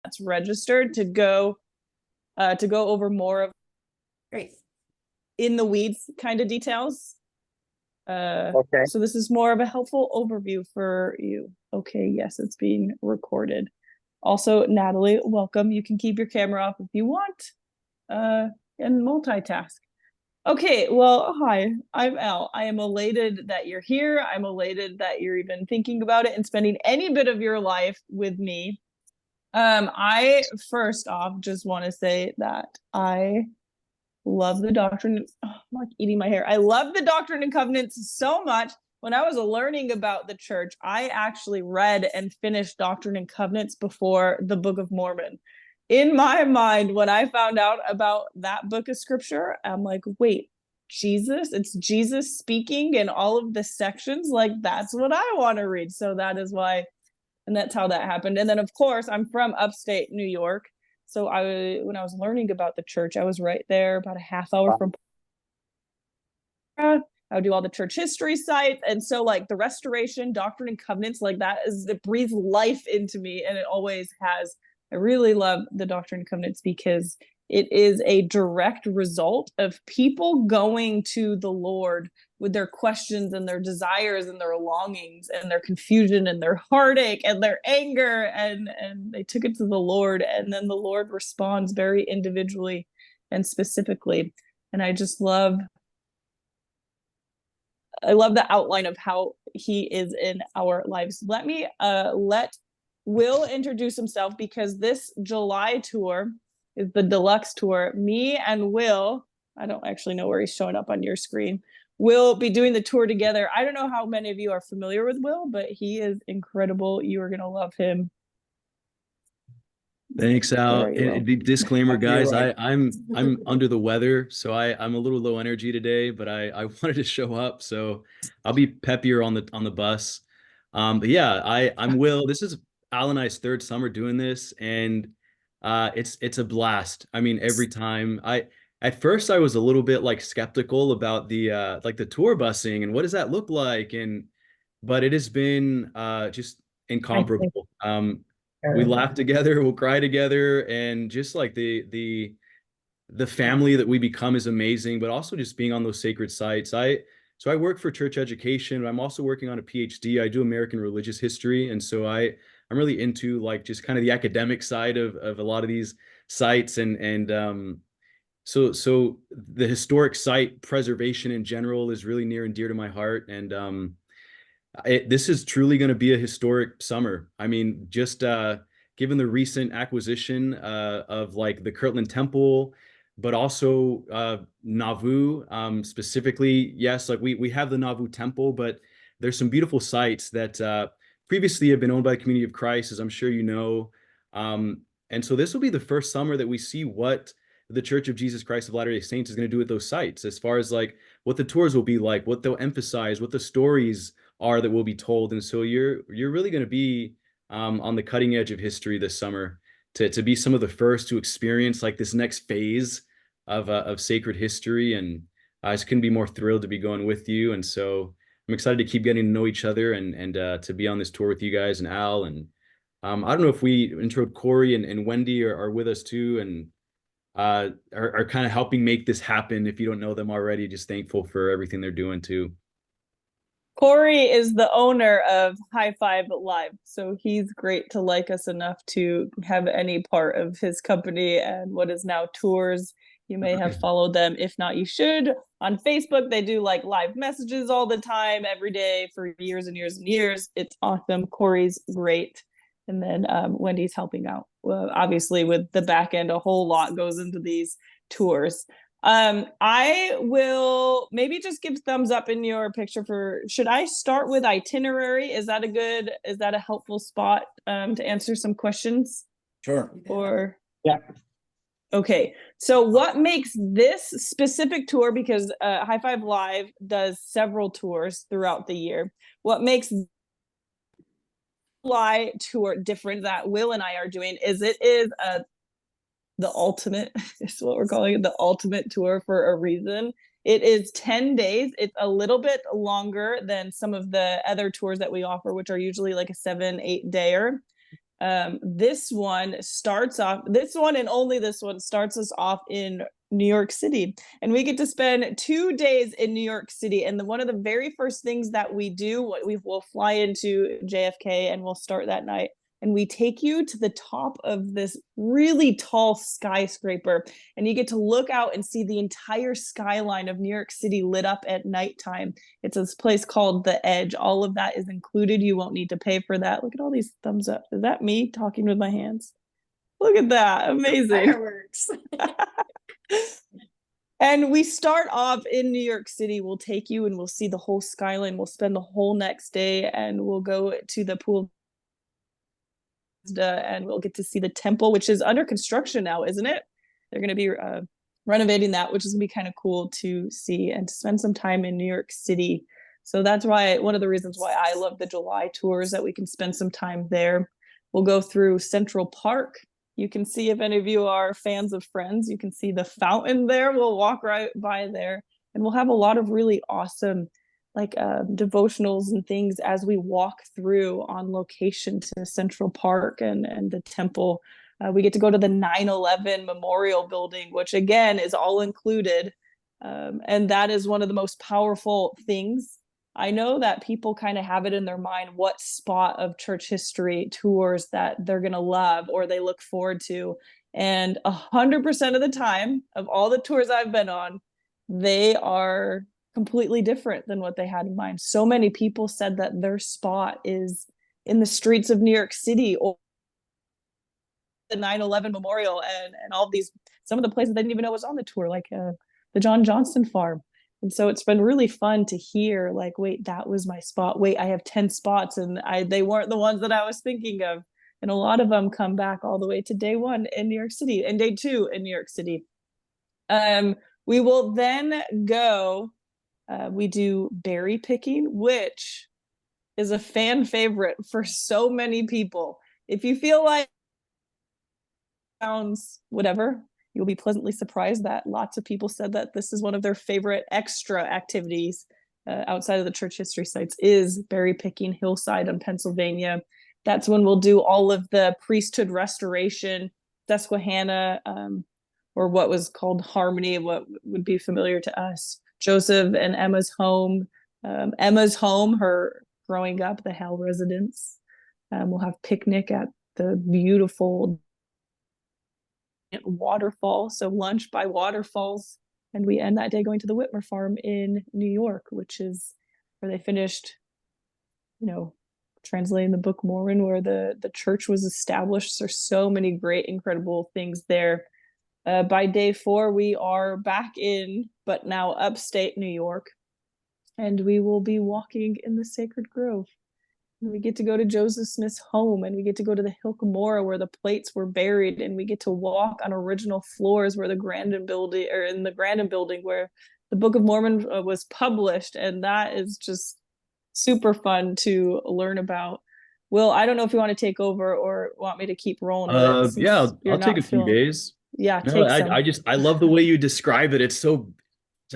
that's registered to go over more of Great. in the weeds kind of details. Okay. So this is more of a helpful overview for you. Okay, yes, it's being recorded. Also, Natalie, welcome. You can keep your camera off if you want, and multitask. Okay, well, hi, I'm Al. I am elated that you're here. I'm elated that you're even thinking about it and spending any bit of your life with me. I first off just want to say that I love the Doctrine. Oh, I'm like eating my hair. I love the Doctrine and Covenants so much. When I was learning about the church, I actually read and finished Doctrine and Covenants before the Book of Mormon. In my mind, when I found out about that book of scripture, I'm like, wait, Jesus? It's Jesus speaking in all of the sections? Like, that's what I want to read. So that is why, and that's how that happened. And then, of course, I'm from upstate New York. So when I was learning about the church, I was right there, about a half hour from. I would do all the church history sites, and so like the Restoration, Doctrine and Covenants, like that it breathes life into me, and it always has. I really love the Doctrine and Covenants because it is a direct result of people going to the Lord with their questions and their desires and their longings and their confusion and their heartache and their anger, and they took it to the Lord, and then the Lord responds very individually and specifically. And I love the outline of how he is in our lives. Let me let Will introduce himself, because this July tour is the deluxe tour. Me and Will, I don't actually know where he's showing up on your screen, we'll be doing the tour together. I don't know how many of you are familiar with Will, but he is incredible. You are going to love him. Thanks, Al. And disclaimer, guys, Right. I'm under the weather, so I'm a little low energy today, but I wanted to show up, so I'll be peppier on the bus. But yeah, I'm Will. This is Al and I's third summer doing this, and it's a blast. I mean, every time at first I was a little bit like skeptical about the like the tour busing and what does that look like, but it has been just incomparable. We laugh together, we'll cry together, and just like the family that we become is amazing, but also just being on those sacred sites. So I work for church education, but I'm also working on a PhD. I do American religious history, and so I'm really into like just kind of the academic side of a lot of these sites, and so the historic site preservation in general is really near and dear to my heart, and this is truly going to be a historic summer. I mean, just given the recent acquisition of like the Kirtland Temple, but also Nauvoo specifically. Yes, like we have the Nauvoo Temple, but there's some beautiful sites that previously have been owned by the Community of Christ, as I'm sure you know. And so this will be the first summer that we see what the Church of Jesus Christ of Latter-day Saints is going to do with those sites, as far as like what the tours will be like, what they'll emphasize, what the stories are that will be told. And so you're really going to be on the cutting edge of history this summer, to be some of the first to experience like this next phase of sacred history. And I just couldn't be more thrilled to be going with you. And so I'm excited to keep getting to know each other, and to be on this tour with you guys and Al. And I don't know if we introed Corey and Wendy are with us too, and are kind of helping make this happen. If you don't know them already, just thankful for everything they're doing too. Corey is the owner of High Five Live, so he's great to like us enough to have any part of his company and what is now Tours. You may have followed them. If not, you should. On Facebook, they do like live messages all the time, every day for years and years and years. It's awesome. Corey's great. And then Wendy's helping out. Well, obviously, with the back end, a whole lot goes into these tours. I will maybe just give thumbs up in your picture for, should I start with itinerary? Is that a helpful spot to answer some questions? Sure. Or yeah. Okay, so what makes this specific tour, because High Five Live does several tours throughout the year, what makes July tour different that Will and I are doing is it is the ultimate, is what we're calling it, the ultimate tour for a reason. It is 10 days. It's a little bit longer than some of the other tours that we offer, which are usually like a 7-8 dayer. This one and only this one starts us off in New York City, and we get to spend 2 days in New York City. And one of the very first things that we do, we will fly into JFK and we'll start that night. And we take you to the top of this really tall skyscraper, and you get to look out and see the entire skyline of New York City lit up at nighttime. It's this place called The Edge. All of that is included. You won't need to pay for that. Look at all these thumbs up. Is that me talking with my hands? Look at that. Amazing. Fireworks. And we start off in New York City. We'll take you and we'll see the whole skyline. We'll spend the whole next day and we'll go to the pool and we'll get to see the temple, which is under construction now, isn't it? They're going to be renovating that, which is going to be kind of cool to see and to spend some time in New York City. So that's why one of the reasons why I love the July tours, that we can spend some time there. We'll go through Central Park. You can see, if any of you are fans of Friends, you can see the fountain there. We'll walk right by there, and we'll have a lot of really awesome devotionals and things as we walk through on location to Central Park and the temple. We get to go to the 9/11 Memorial Building, which again is all included. And that is one of the most powerful things. I know that people kind of have it in their mind what spot of church history tours that they're going to love or they look forward to. And 100% of the time, of all the tours I've been on, they are completely different than what they had in mind. So many people said that their spot is in the streets of New York City or the 9/11 Memorial and all of these, some of the places they didn't even know was on the tour, like the John Johnston farm. And so it's been really fun to hear, like, wait, that was my spot. Wait, I have 10 spots and they weren't the ones that I was thinking of. And a lot of them come back all the way to day one in New York City and day two in New York City. We will then go, we do berry picking, which is a fan favorite for so many people. If you feel like sounds whatever, you'll be pleasantly surprised that lots of people said that this is one of their favorite extra activities outside of the church history sites is berry picking hillside in Pennsylvania. That's when we'll do all of the priesthood restoration, Susquehanna, or what was called Harmony, what would be familiar to us, Joseph and Emma's home, her growing up, the Hale residence. We'll have picnic at the beautiful waterfall, so lunch by waterfalls, and we end that day going to the Whitmer farm in New York, which is where they finished, translating the Book of Mormon, where the church was established. There's so many great, incredible things there. By day 4, we are back in, but now upstate New York, and we will be walking in the Sacred Grove. And we get to go to Joseph Smith's home, and we get to go to the Hill Cumorah where the plates were buried, and we get to walk on original floors where the Grandin building, or in the Grandin building where the Book of Mormon was published, and that is just super fun to learn about. Will, I don't know if you want to take over or want me to keep rolling with it. Yeah, I'll take a few days. Yeah, no, take some. I love the way you describe it. It's so,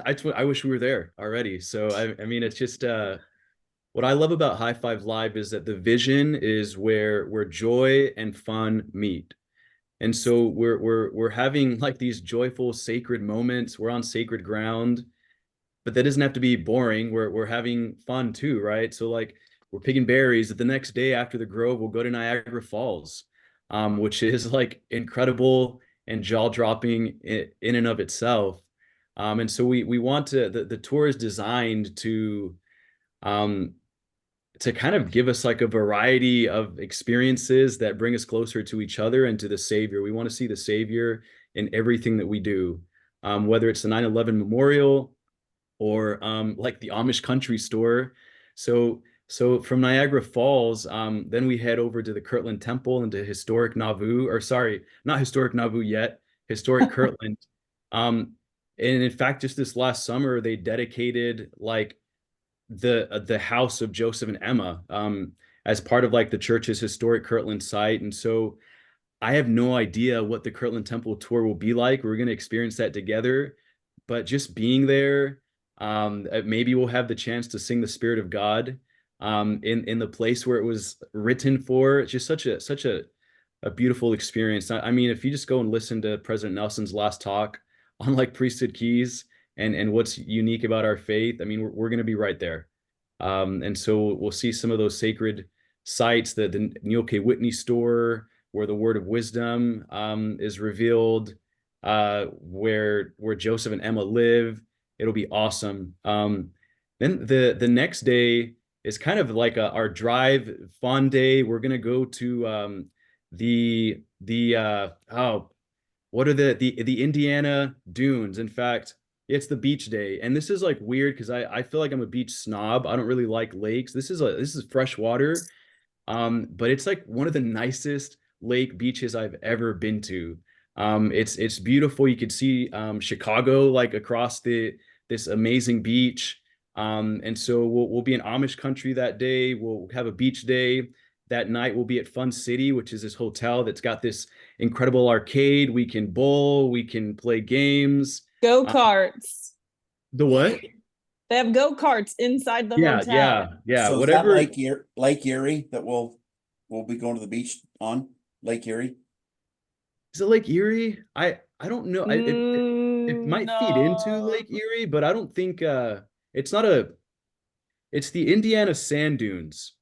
I wish we were there already. So I mean, it's just what I love about High Five Live is that the vision is where joy and fun meet. And so we're having like these joyful, sacred moments. We're on sacred ground, but that doesn't have to be boring. We're having fun too, right? So like we're picking berries. The next day after the Grove, we'll go to Niagara Falls, which is like incredible and jaw-dropping in and of itself. And so we want to, the tour is designed to kind of give us like a variety of experiences that bring us closer to each other and to the Savior. We want to see the Savior in everything that we do, whether it's the 9/11 Memorial or like the Amish Country Store. So from Niagara Falls, then we head over to the Kirtland Temple and to historic Nauvoo, or sorry, not historic Nauvoo yet, historic Kirtland. And in fact, just this last summer, they dedicated like the house of Joseph and Emma as part of like the church's historic Kirtland site. And so I have no idea what the Kirtland Temple tour will be like. We're going to experience that together, but just being there, maybe we'll have the chance to sing the Spirit of God. in the place where it was written for. It's just a beautiful experience. I mean, if you just go and listen to President Nelson's last talk on like priesthood keys and what's unique about our faith, I mean, we're going to be right there. And so we'll see some of those sacred sites, the Neil K. Whitney store, where the word of wisdom is revealed, where Joseph and Emma live. It'll be awesome. Then the next day is kind of like our drive fun day. We're gonna go to what are the Indiana dunes. In fact, it's the beach day, and this is like weird because I feel like I'm a beach snob. I don't really like lakes. This is fresh water, but it's like one of the nicest lake beaches I've ever been to. It's beautiful. You could see Chicago like across this amazing beach. And so we'll be in Amish country that day. We'll have a beach day. That night we'll be at Fun City, which is this hotel that's got this incredible arcade. We can bowl, we can play games. Go-karts. The what? They have go-karts inside the Yeah, hotel. yeah. So is that Whatever. Lake Erie that we'll be going to the beach on? Lake Erie? Is it Lake Erie? I don't know. It might feed into No. Lake Erie, but I don't think it's not a it's the Indiana sand dunes.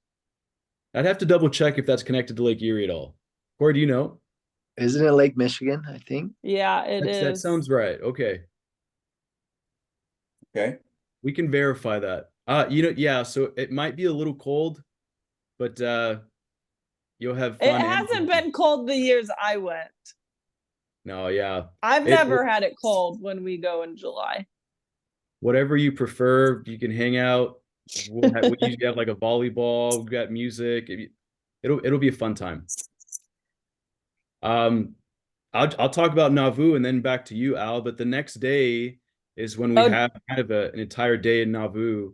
I'd have to double check if that's connected to Lake Erie at all. Corey, do you know? Isn't it Lake Michigan, I think? Yeah, it That is. sounds right. Okay. Okay. We can verify that. Yeah, so it might be a little cold, but you'll have It fun. hasn't been cold the years I went. No, yeah. I've never had it cold when we go in July. Whatever you prefer, you can hang out. We usually have like a volleyball. We've got music. It'll be a fun time. I'll talk about Nauvoo and then back to you, Al. But the next day is when we have kind of an entire day in Nauvoo.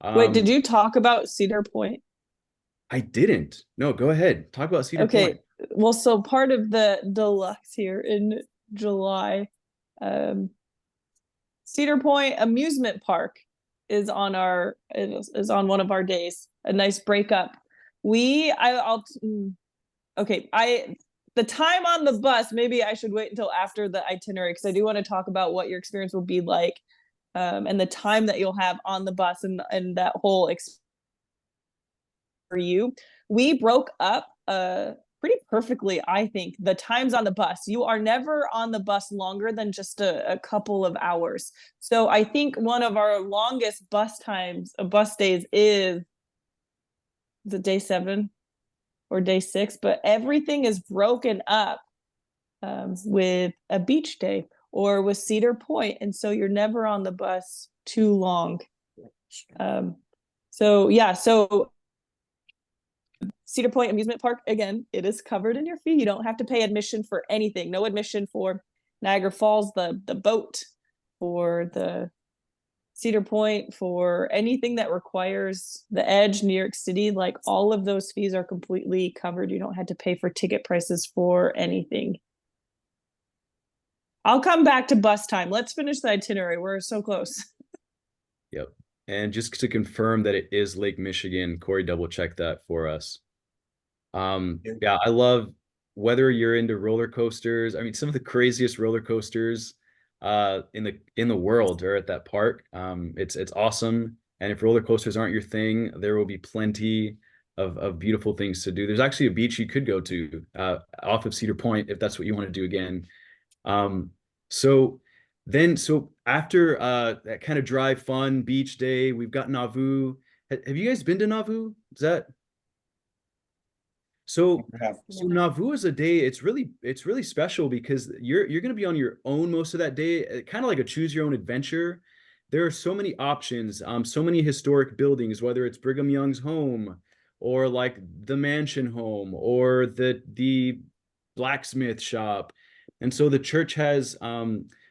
Wait, did you talk about Cedar Point? I didn't. No, go ahead. Talk about Cedar Point. Well, so part of the deluxe here in July, Cedar Point Amusement Park is on one of our days. A nice breakup. The time on the bus, maybe I should wait until after the itinerary because I do want to talk about what your experience will be like, and the time that you'll have on the bus and that whole experience for you. We broke up pretty perfectly, I think. The times on the bus, you are never on the bus longer than just a couple of hours. So I think one of our longest bus days is the day 7 or day 6, but everything is broken up with a beach day or with Cedar Point, and so you're never on the bus too long. So Cedar Point Amusement Park, again, it is covered in your fee. You don't have to pay admission for anything. No admission for Niagara Falls, the boat, for the Cedar Point, for anything that requires the Edge, New York City. Like, all of those fees are completely covered. You don't have to pay for ticket prices for anything. I'll come back to bus time. Let's finish the itinerary. We're so close. Yep. And just to confirm that it is Lake Michigan, Corey double checked that for us. Yeah, I love whether you're into roller coasters. I mean, some of the craziest roller coasters in the world are at that park. It's awesome. And if roller coasters aren't your thing, there will be plenty of beautiful things to do. There's actually a beach you could go to off of Cedar Point if that's what you want to do again. So after that kind of dry, fun beach day, we've got Nauvoo. Have you guys been to Nauvoo? Is that so? So Nauvoo is a day. It's really special because you're going to be on your own most of that day, kind of like a choose your own adventure. There are so many options, so many historic buildings, whether it's Brigham Young's home or like the mansion home or the blacksmith shop. And so the church has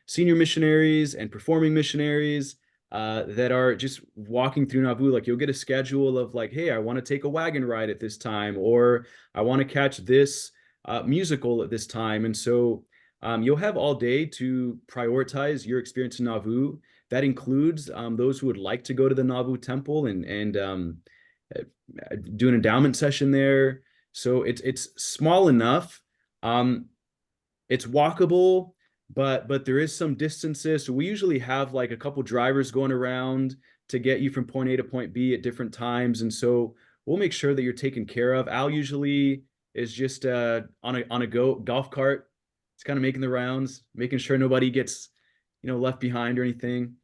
senior missionaries and performing missionaries that are just walking through Nauvoo. Like, you'll get a schedule of like, hey, I want to take a wagon ride at this time, or I want to catch this musical at this time. And so you'll have all day to prioritize your experience in Nauvoo. That includes those who would like to go to the Nauvoo temple and do an endowment session there. So it's small enough. It's walkable, but there is some distances. So we usually have like a couple drivers going around to get you from point A to point B at different times. And so we'll make sure that you're taken care of. Al usually is just on a golf cart. It's kind of making the rounds, making sure nobody gets, left behind or anything.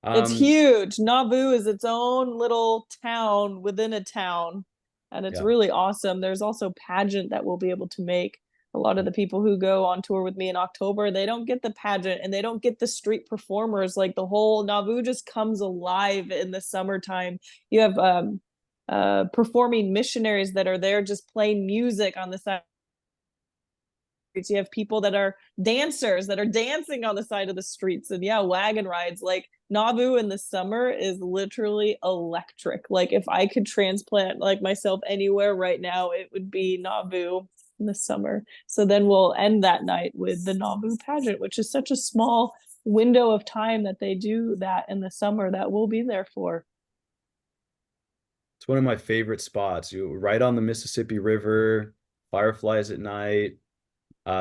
It's huge. Nauvoo is its own little town within a town, and it's Yeah. really awesome. There's also pageant that we'll be able to make. A lot of the people who go on tour with me in October, they don't get the pageant and they don't get the street performers. Like the whole Nauvoo just comes alive in the summertime. You have performing missionaries that are there just playing music on the side. You have people that are dancers that are dancing on the side of the streets, and yeah, wagon rides. Like Nauvoo in the summer is literally electric. Like if I could transplant like myself anywhere right now, it would be Nauvoo in the summer. So then we'll end that night with the Nauvoo pageant, which is such a small window of time that they do that in the summer that we'll be there for. It's one of my favorite spots. You right on the Mississippi River, fireflies at night.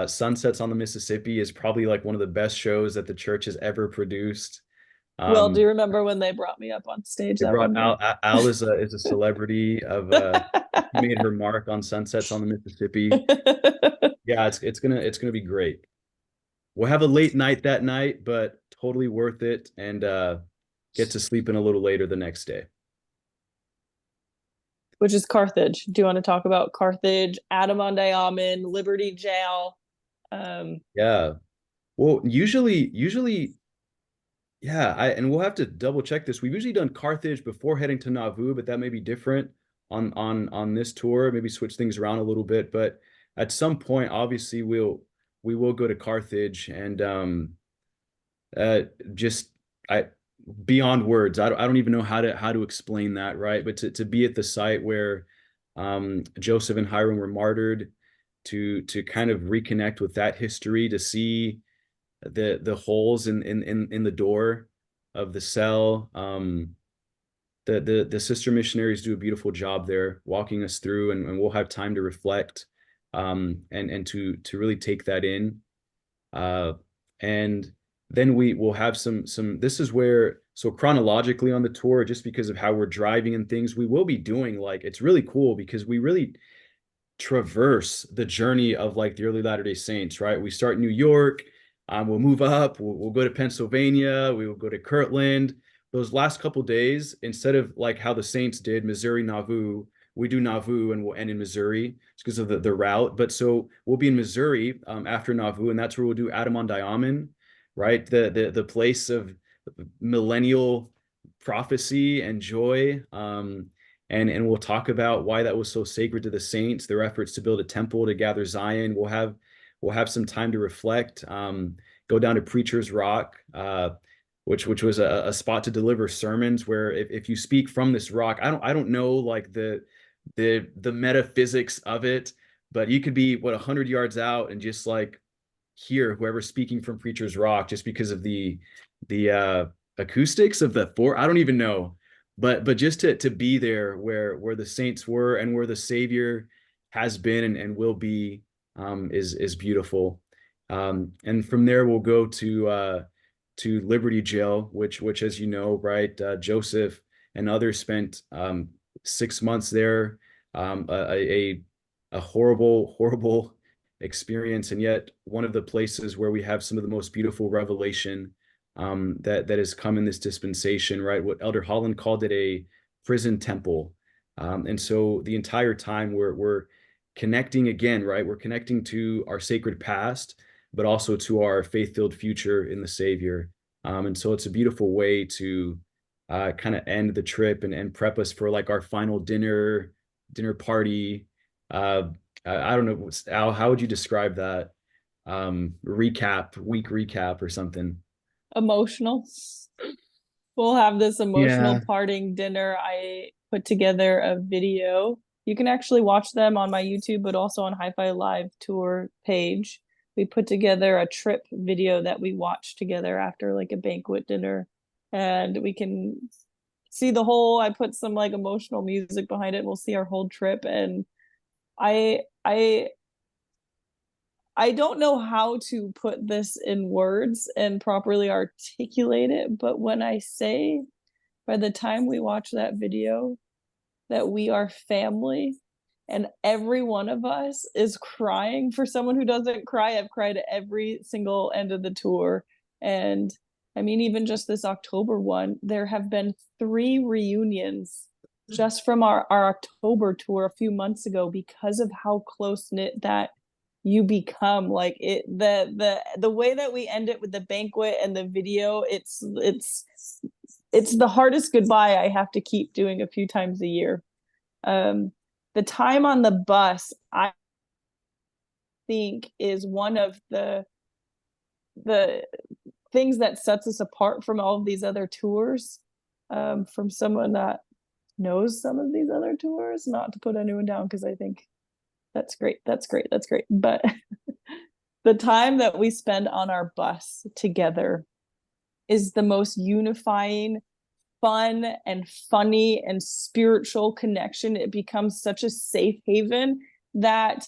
Sunsets on the Mississippi is probably like one of the best shows that the church has ever produced. Well, do you remember when they brought me up on stage They that one brought year? Al is a celebrity of made her mark on Sunsets on the Mississippi. Yeah, it's gonna be great. We'll have a late night that night, but totally worth it, and get to sleep in a little later the next day. Which is Carthage. Do you want to talk about Carthage, Adam-on-Diamond, Liberty Jail? Yeah. Well, usually, yeah, and we'll have to double check this. We've usually done Carthage before heading to Nauvoo, but that may be different on this tour. Maybe switch things around a little bit, but at some point, obviously, we will go to Carthage, and just I beyond words. I don't even know how to explain that, right? But to be at the site where Joseph and Hiram were martyred, to kind of reconnect with that history, to see the holes in the door of the cell. The sister missionaries do a beautiful job there, walking us through, and we'll have time to reflect, and to really take that in. And then we will have some, this is where, so chronologically on the tour, just because of how we're driving and things, we will be doing, like, it's really cool because we really traverse the journey of like the early Latter-day Saints, right? We start in New York, we'll move up, we'll go to Pennsylvania, we will go to Kirtland. Those last couple days, instead of like how the Saints did, Missouri, Nauvoo, we do Nauvoo and we'll end in Missouri because of the route. But so we'll be in Missouri after Nauvoo, and that's where we'll do Adam-on-Diamond, right? The place of millennial prophecy and joy. And we'll talk about why that was so sacred to the saints, their efforts to build a temple to gather Zion. We'll have some time to reflect. Go down to Preacher's Rock, which was a spot to deliver sermons. Where if you speak from this rock, I don't know like the metaphysics of it, but you could be 100 yards out and just like hear whoever's speaking from Preacher's Rock, just because of the acoustics of the fort. I don't even know. But just to be there where the saints were and where the Savior has been and will be, is beautiful. And from there we'll go to Liberty Jail, which as you know, right, Joseph and others spent 6 months there. A horrible experience, and yet one of the places where we have some of the most beautiful revelation that has come in this dispensation, right? What Elder Holland called it a prison temple. And so the entire time we're connecting again, right? We're connecting to our sacred past, but also to our faith-filled future in the Savior. And so it's a beautiful way to kind of end the trip and prep us for like our final dinner party. I don't know, Al, how would you describe that? Week recap or something. Emotional. We'll have this emotional Yeah. parting dinner. I put together a video. You can actually watch them on my YouTube, but also on Hi-Fi Live tour page. We put together a trip video that we watched together after like a banquet dinner, and we can see the whole, I put some like emotional music behind it. We'll see our whole trip. And I don't know how to put this in words and properly articulate it, but when I say by the time we watch that video that we are family and every one of us is crying, for someone who doesn't cry, I've cried at every single end of the tour. And I mean, even just this October one, there have been 3 reunions just from our October tour a few months ago because of how close knit that you become. Like it, the way that we end it with the banquet and the video, it's the hardest goodbye I have to keep doing a few times a year. The time on the bus, I think, is one of the things that sets us apart from all of these other tours. From someone that knows some of these other tours, not to put anyone down, because I think that's great. But the time that we spend on our bus together is the most unifying, fun and funny and spiritual connection. It becomes such a safe haven that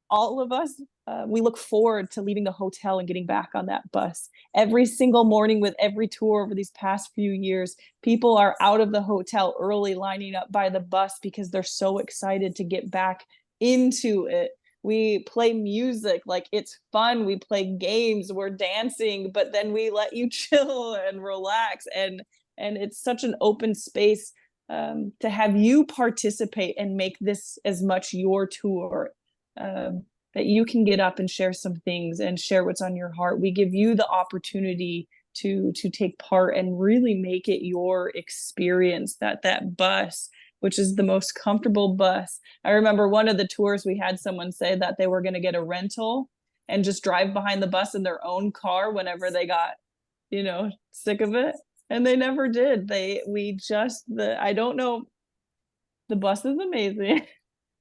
all of us, we look forward to leaving the hotel and getting back on that bus. Every single morning with every tour over these past few years, people are out of the hotel early, lining up by the bus because they're so excited to get back into it. We play music, like it's fun. We play games, we're dancing, but then we let you chill and relax. And it's such an open space to have you participate and make this as much your tour, that you can get up and share some things and share what's on your heart. We give you the opportunity to take part and really make it your experience. That bus, which is the most comfortable bus. I remember one of the tours we had someone say that they were going to get a rental and just drive behind the bus in their own car whenever they got, sick of it. And they never did. I don't know. The bus is amazing.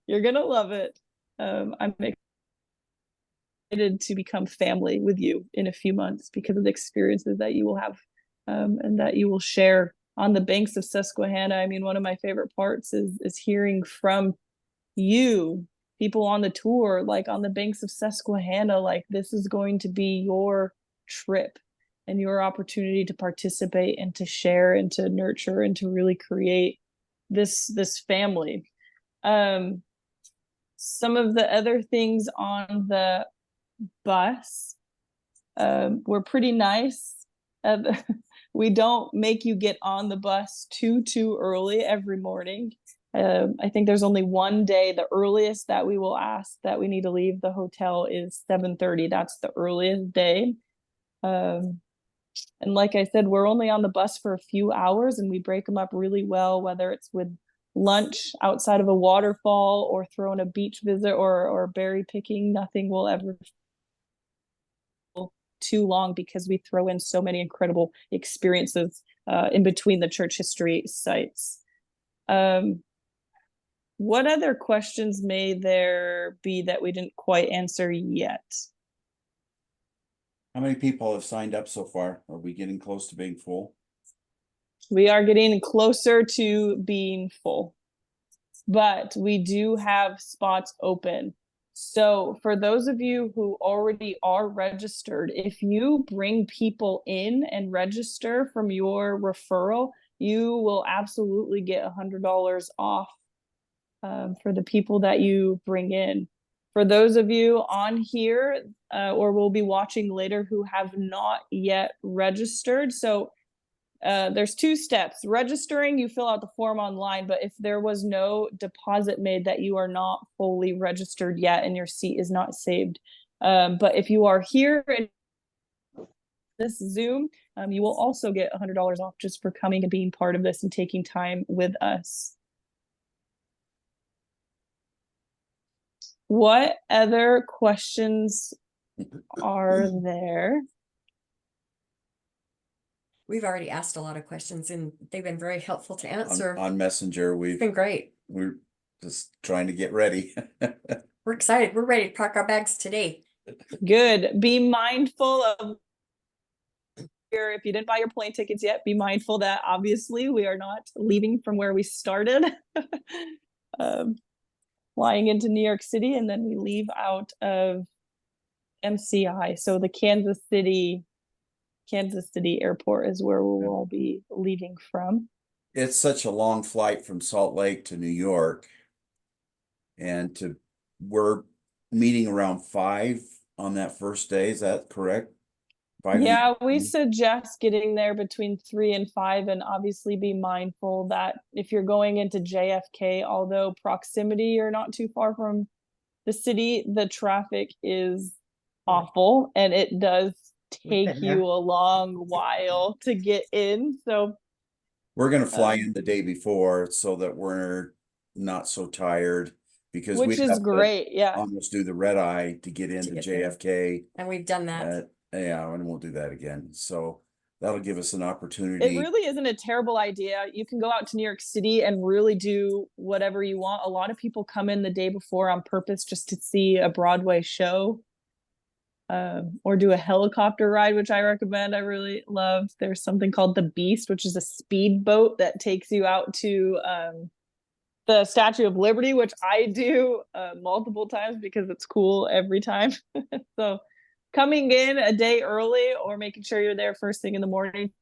You're going to love it. I'm excited to become family with you in a few months because of the experiences that you will have, and that you will share on the banks of Susquehanna. I mean, one of my favorite parts is hearing from you, people on the tour, like on the banks of Susquehanna, like this is going to be your trip and your opportunity to participate and to share and to nurture and to really create this family. Some of the other things on the bus were pretty nice. We don't make you get on the bus too early every morning. I think there's only one day, the earliest that we will ask that we need to leave the hotel is 7:30. That's the earliest day. And like I said, we're only on the bus for a few hours and we break them up really well, whether it's with lunch outside of a waterfall or throwing a beach visit or berry picking. Nothing will ever too long because we throw in so many incredible experiences in between the church history sites. What other questions may there be that we didn't quite answer yet? How many people have signed up so far? Are we getting close to being full? We are getting closer to being full, but we do have spots open. So for those of you who already are registered, if you bring people in and register from your referral, you will absolutely get $100 off for the people that you bring in. For those of you on here or will be watching later who have not yet registered, so there's 2 steps. Registering, you fill out the form online, but if there was no deposit made, that you are not fully registered yet and your seat is not saved. But if you are here in this Zoom, you will also get $100 off just for coming and being part of this and taking time with us. What other questions are there? We've already asked a lot of questions and they've been very helpful to answer. On Messenger, It's been great. we're just trying to get ready. We're excited. We're ready to pack our bags today. Good. Be mindful of if you didn't buy your plane tickets yet, be mindful that obviously we are not leaving from where we started. Flying into New York City, and then we leave out of MCI. So the Kansas City airport is where we'll all be leaving from. It's such a long flight from Salt Lake to New York. And we're meeting around 5 on that first day. Is that correct? 5 Yeah, we suggest getting there between 3 and 5, and obviously be mindful that if you're going into JFK, although proximity, you're not too far from the city, the traffic is awful, and it does take you a long while to get in. So we're going to fly in the day before so that we're not so tired, because which is great. Yeah. almost do the red eye to get into JFK. And we've done that. Yeah, and we'll do that again. So that'll give us an opportunity. It really isn't a terrible idea. You can go out to New York City and really do whatever you want. A lot of people come in the day before on purpose just to see a Broadway show, or do a helicopter ride, which I recommend. I really love. There's something called the Beast, which is a speedboat that takes you out to the Statue of Liberty, which I do multiple times because it's cool every time. So coming in a day early or making sure you're there first thing in the morning,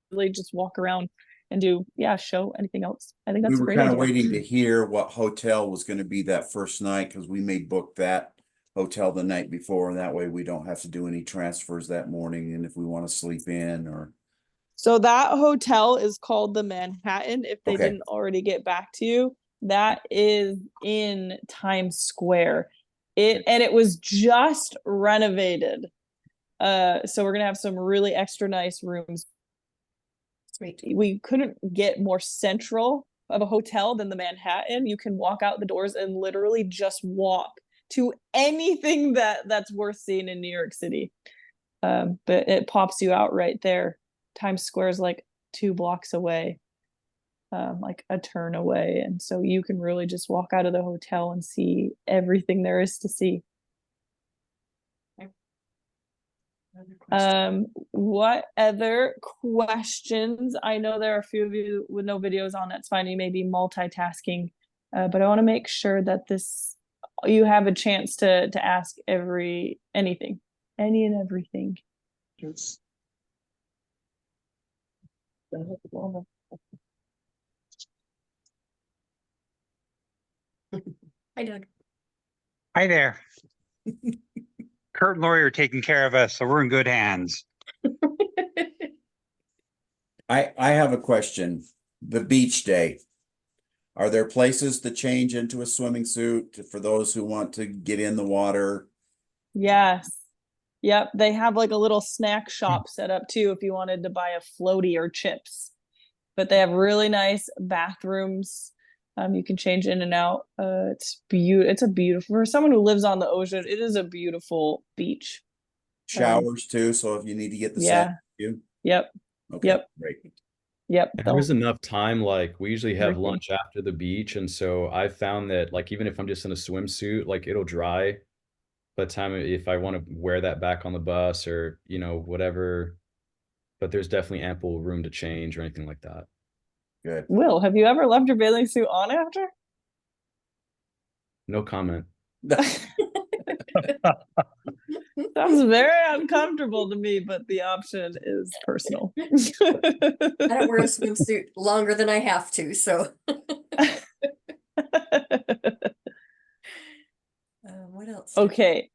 really just walk around and do show anything else. I think that's we were great kind of idea. waiting to hear what hotel was going to be that first night, because we may book that hotel the night before, and that way we don't have to do any transfers that morning, and if we want to sleep in or So that hotel is called the Manhattan, if they Okay. didn't already get back to you. That is in Times Square. It was just renovated. So we're gonna have some really extra nice rooms. Sweet. We couldn't get more central of a hotel than the Manhattan. You can walk out the doors and literally just walk to anything that's worth seeing in New York City. But it pops you out right there. Times Square is like 2 blocks away, like a turn away. And so you can really just walk out of the hotel and see everything there is to see. What other questions? I know there are a few of you with no videos on. That's fine. You may be multitasking, but I want to make sure that you have a chance to ask any and everything. Yes. Hi, Doug. Hi there. Kurt and Lori are taking care of us, so we're in good hands. I have a question. The beach day. Are there places to change into a swimming suit for those who want to get in the water? Yes. Yep. They have like a little snack shop set up too if you wanted to buy a floaty or chips. But they have really nice bathrooms. You can change in and out. It's a beautiful, for someone who lives on the ocean, it is a beautiful beach. Showers too, so if you need to get the sun. Yep. Okay, Yep. great. Yep. And there's enough time, like we usually have Everything. lunch after the beach, and so I found that like even if I'm just in a swimsuit, like it'll dry by the time if I want to wear that back on the bus or whatever. But there's definitely ample room to change or anything like that. Good. Will, have you ever left your bathing suit on after? No comment. Sounds very uncomfortable to me, but the option is personal. I don't wear a swimsuit longer than I have to, so. What else? Okay.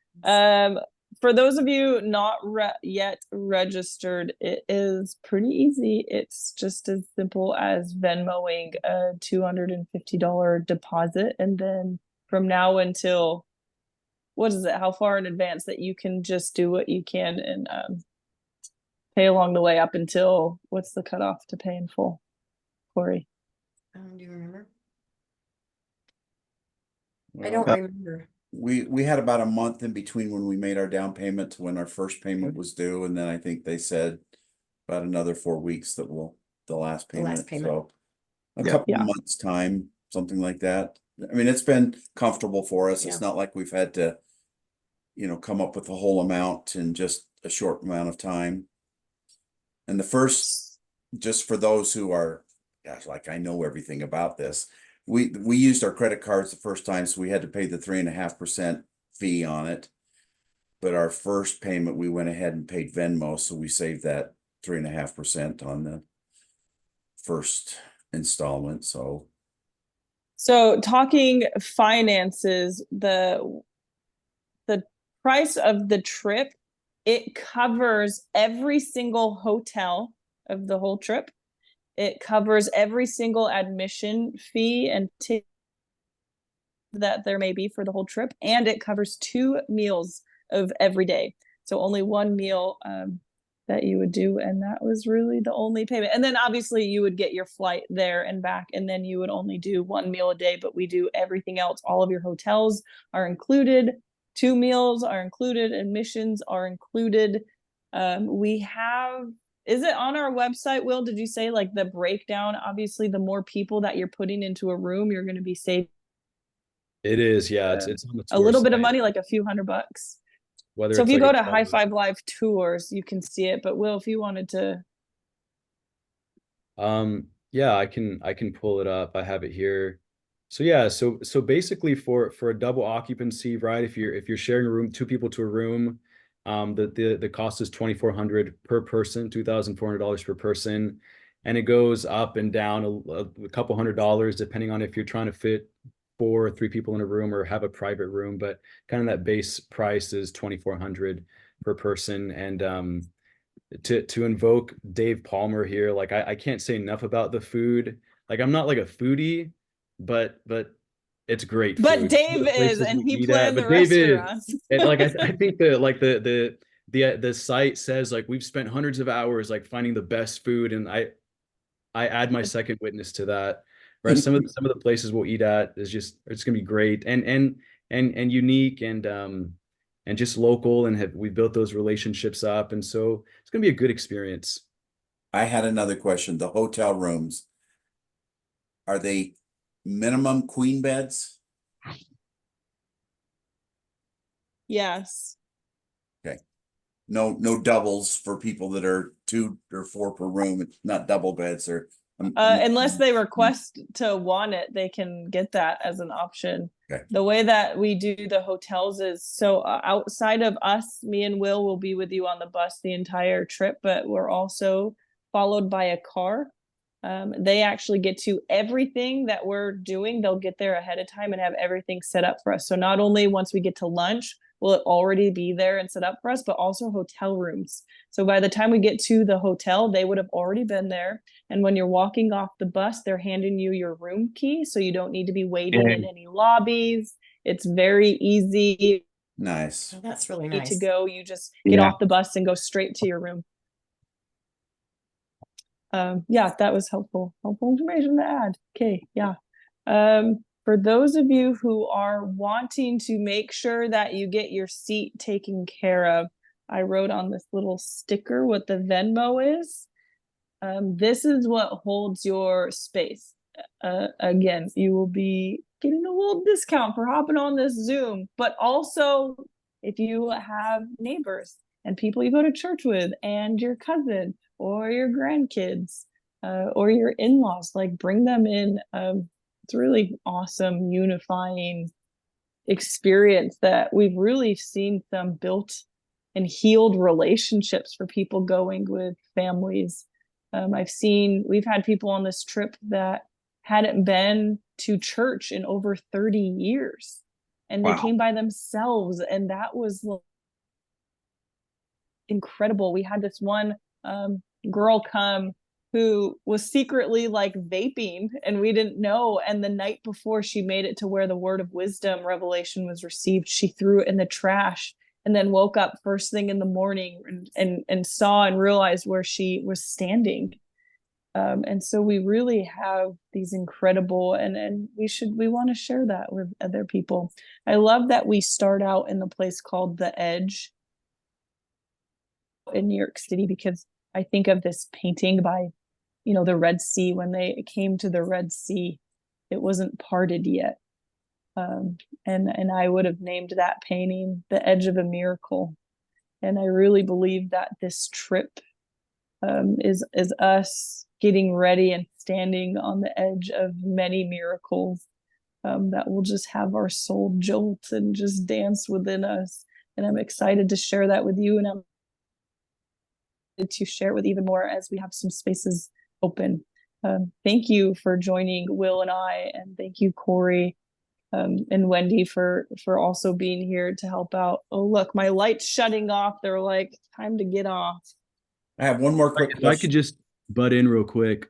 For those of you not yet registered, it is pretty easy. It's just as simple as Venmoing a $250 deposit, and then from now until what is it? How far in advance that you can just do what you can and pay along the way up until what's the cutoff to pay in full, Corey? Do you remember? Well, I don't remember. We had about a month in between when we made our down payment to when our first payment was due, and then I think they said about another 4 weeks that the last payment. So a couple of months time, something like that. I mean, it's been comfortable for us. It's not like we've had to, come up with the whole amount in just a short amount of time. And the first, just for those who are, gosh, like I know everything about this. We used our credit cards the first time, so we had to pay the 3.5% fee on it. But our first payment, we went ahead and paid Venmo, so we saved that 3.5% on the first installment. So talking finances, the price of the trip, it covers every single hotel of the whole trip. It covers every single admission fee and ticket that there may be for the whole trip, and it covers 2 meals of every day. So only 1 meal that you would do, and that was really the only payment. And then obviously you would get your flight there and back, and then you would only do 1 meal a day, but we do everything else. All of your hotels are included, 2 meals are included, admissions are included. We have, is it on our website, Will? Did you say like the breakdown? Obviously, the more people that you're putting into a room, you're going to be saving. It is, yeah. It's on the a tour little bit of site. money, like a few $100. Whether So it's if you like go a to High 12 Five Live Tours, you can see it. But Will, if you wanted to, yeah, I can pull it up. I have it here. So yeah, so basically for a double occupancy, right? If you're sharing a room, 2 people to a room, the cost is $2,400 per person, $2,400 per person, and it goes up and down a couple $100 depending on if you're trying to fit 4 or 3 people in a room or have a private room. But kind of that base price is $2,400 per person. And to invoke Dave Palmer here, like I can't say enough about the food. Like I'm not like a foodie, but it's great but food. Some of Dave the is, places and we he eat at, planned the but Dave is, restaurants. and like I think the site says like we've spent hundreds of hours like finding the best food, and I add my second witness to that. Right, some of the places we'll eat at is just, it's gonna be great and unique and just local, and we built those relationships up, and so it's gonna be a good experience. I had another question. The hotel rooms, are they minimum queen beds? Yes. Okay. No doubles for people that are 2 or 4 per room. It's not double beds or Unless they request to want it, they can get that as an option. Okay. The way that we do the hotels is, so outside of us, me and Will be with you on the bus the entire trip, but we're also followed by a car. They actually get to everything that we're doing. They'll get there ahead of time and have everything set up for us. So not only once we get to lunch, will it already be there and set up for us, but also hotel rooms. So by the time we get to the hotel, they would have already been there. And when you're walking off the bus, they're handing you your room key. So you don't need to be waiting in any lobbies. It's very easy. Nice. Oh, that's really To nice. go. You just get off the bus and go straight to your room. Yeah, that was helpful information to add. Okay, yeah. For those of you who are wanting to make sure that you get your seat taken care of, I wrote on this little sticker what the Venmo is. This is what holds your space. Again, you will be getting a little discount for hopping on this Zoom, but also if you have neighbors and people you go to church with and your cousin or your grandkids or your in-laws, like bring them in. It's really awesome unifying experience that we've really seen some built and healed relationships for people going with families. We've had people on this trip that hadn't been to church in over 30 years and they came by themselves, and that was incredible. We had this one girl come who was secretly like vaping and we didn't know, and the night before she made it to where the word of wisdom revelation was received, she threw it in the trash and then woke up first thing in the morning and saw and realized where she was standing. And so we really have these incredible, and we want to share that with other people. I love that we start out in the place called The Edge in New York City, because I think of this painting by, the Red Sea. When they came to the Red Sea, it wasn't parted yet. And I would have named that painting The Edge of a Miracle. And I really believe that this trip is us getting ready and standing on the edge of many miracles that will just have our soul jolt and just dance within us. And I'm excited to share that with you, and I'm to share it with even more as we have some spaces open. Thank you for joining Will and I, and thank you, Corey, and Wendy for also being here to help out. Oh, look, my light's shutting off. They're like, time to get off. I have one more quick If I question. could just butt in real quick.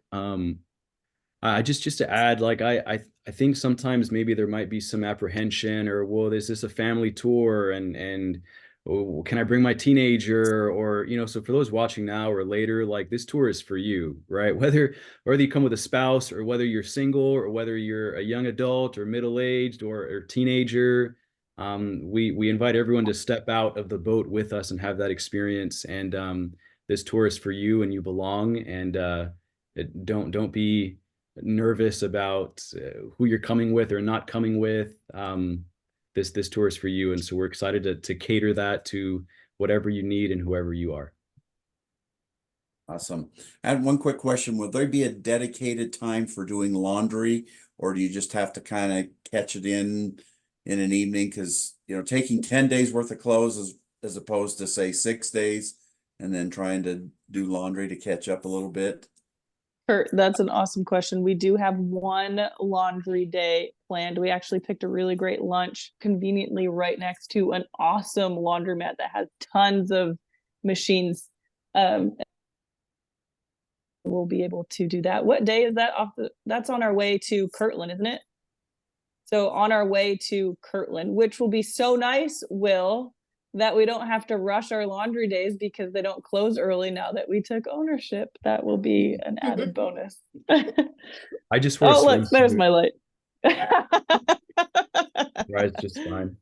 I just to add, like I think sometimes maybe there might be some apprehension, or well, is this a family tour, and oh, can I bring my teenager, or so for those watching now or later, like this tour is for you, right? Whether you come with a spouse, or whether you're single, or whether you're a young adult or middle-aged or teenager, we invite everyone to step out of the boat with us and have that experience. And this tour is for you, and you belong. And don't be nervous about who you're coming with or not coming with. This tour is for you, and so we're excited to cater that to whatever you need and whoever you are. Awesome. I had one quick question. Will there be a dedicated time for doing laundry, or do you just have to kind of catch it in an evening? Because taking 10 days worth of clothes as opposed to say 6 days, and then trying to do laundry to catch up a little bit. Kurt, that's an awesome question. We do have one laundry day planned. We actually picked a really great lunch conveniently right next to an awesome laundromat that has tons of machines. We'll be able to do that. What day is that that's on our way to Kirtland, isn't it? So on our way to Kirtland, which will be so nice, Will, that we don't have to rush our laundry days because they don't close early now that we took ownership. That will be an added bonus. I just wear oh, look, there's my light. Right, just fine.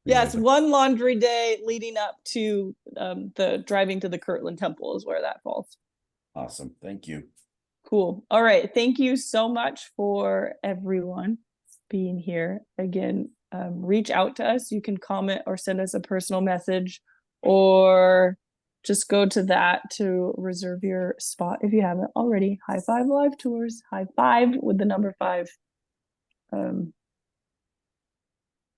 Yes, one laundry day leading up to the driving to the Kirtland Temple is where that falls. Awesome. Thank you. Cool. All right. Thank you so much for everyone being here. Again, reach out to us. You can comment or send us a personal message, or just go to that to reserve your spot if you haven't already. High Five Live Tours. High five with the number 5.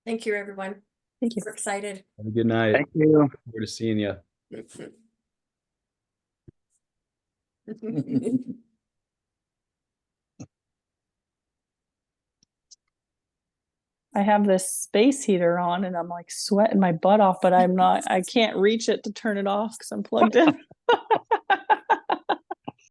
Thank you, everyone. Thank you. We're excited. Have a good night. Thank you. Look forward to seeing you. I have this space heater on and I'm like sweating my butt off, but I can't reach it to turn it off because I'm plugged in.